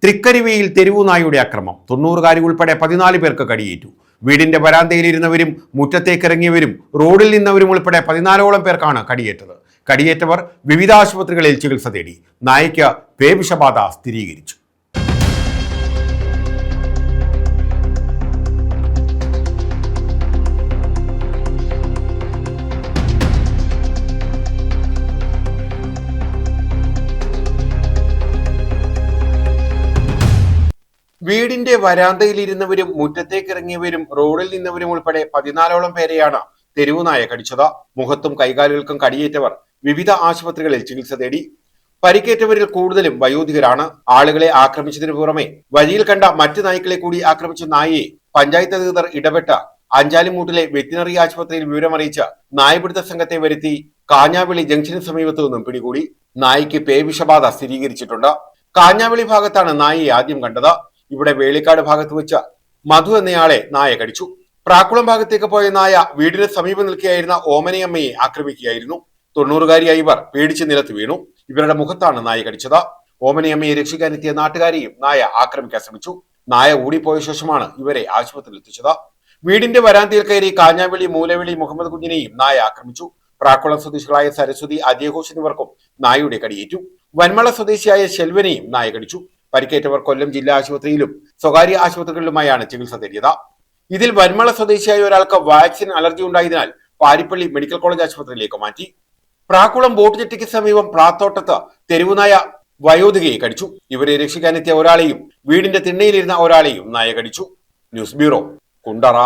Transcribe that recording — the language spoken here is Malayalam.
തൃക്കരിവയിൽ തെരുവുനായുടെ അക്രമം 90-കാരി ഉൾപ്പെടെ 14 പേർക്ക് കടിയേറ്റു. വീടിന്റെ വരാന്തയിലിരുന്നവരും മുറ്റത്തേക്കിറങ്ങിയവരും റോഡിൽ നിന്നവരും ഉൾപ്പെടെ 14ഓളം പേർക്കാണ് കടിയേറ്റത്. കടിയേറ്റവർ വിവിധ ആശുപത്രികളിൽ ചികിത്സ തേടി. നായയ്ക്ക് പേവിഷബാധ സ്ഥിരീകരിച്ചു. വീടിന്റെ വരാന്തയിലിരുന്നവരും മുറ്റത്തേക്കിറങ്ങിയവരും റോഡിൽ നിന്നവരും ഉൾപ്പെടെ 14ഓളം പേരെയാണ് തെരുവുനായ കടിച്ചത്. മുഖത്തും കൈകാലുകൾക്കും കടിയേറ്റവർ വിവിധ ആശുപത്രികളിൽ ചികിത്സ തേടി. പരിക്കേറ്റവരിൽ കൂടുതലും വയോധികരാണ്. ആളുകളെ ആക്രമിച്ചതിനു പുറമെ വഴിയിൽ കണ്ട മറ്റു നായ്ക്കളെ കൂടി ആക്രമിച്ച നായയെ പഞ്ചായത്ത് അധികൃതർ ഇടപെട്ട് അഞ്ചാലിമൂട്ടിലെ വെറ്റിനറി ആശുപത്രിയിൽ വിവരമറിയിച്ച് നായപിടുത്ത സംഘത്തെ വരുത്തി കാഞ്ഞാവിളി ജംഗ്ഷന് സമീപത്തു നിന്നും പിടികൂടി. നായയ്ക്ക് പേവിഷബാധ സ്ഥിരീകരിച്ചിട്ടുണ്ട്. കാഞ്ഞാവിളി ഭാഗത്താണ് നായയെ ആദ്യം കണ്ടത്. ഇവിടെ വേളിക്കാട് ഭാഗത്ത് വെച്ച് മധു എന്നയാളെ നായ കടിച്ചു. പ്രാക്കുളം ഭാഗത്തേക്ക് പോയ നായ വീടിന് സമീപം നിൽക്കുകയായിരുന്ന ഓമനയമ്മയെ ആക്രമിക്കുകയായിരുന്നു. 90-കാരിയായ ഇവർ പേടിച്ച് നിലത്ത് വീണു. ഇവരുടെ മുഖത്താണ് നായ കടിച്ചത്. ഓമനയമ്മയെ രക്ഷിക്കാനെത്തിയ നാട്ടുകാരെയും നായ ആക്രമിക്കാൻ ശ്രമിച്ചു. നായ ഓടിപ്പോയ ശേഷമാണ് ഇവരെ ആശുപത്രിയിൽ എത്തിച്ചത്. വീടിന്റെ വരാന്തയിൽ കയറി കാഞ്ഞാവിളി മൂലവിളി മുഹമ്മദ് കുഞ്ഞിനെയും നായ ആക്രമിച്ചു. പ്രാക്കുളം സ്വദേശികളായ സരസ്വതി, അജയഘോഷ് എന്നിവർക്കും നായയുടെ കടിയേറ്റു. വന്മള സ്വദേശിയായ ശെൽവനെയും നായ കടിച്ചു. പരിക്കേറ്റവർ കൊല്ലം ജില്ലാ ആശുപത്രിയിലും സ്വകാര്യ ആശുപത്രികളിലുമായാണ് ചികിത്സ തേടിയത്. ഇതിൽ വന്മള സ്വദേശിയായ ഒരാൾക്ക് വാക്സിൻ അലർജി ഉണ്ടായതിനാൽ പാരിപ്പള്ളി മെഡിക്കൽ കോളേജ് ആശുപത്രിയിലേക്ക് മാറ്റി. പ്രാക്കുളം ബോട്ട് ജെട്ടിക്ക് സമീപം പ്രാത്തോട്ടത്ത് തെരുവുനായ വയോധികയെ കടിച്ചു. ഇവരെ രക്ഷിക്കാനെത്തിയ ഒരാളെയും വീടിന്റെ തിണ്ണയിലിരുന്ന ഒരാളെയും നായ കടിച്ചു. News bureau, Kundara.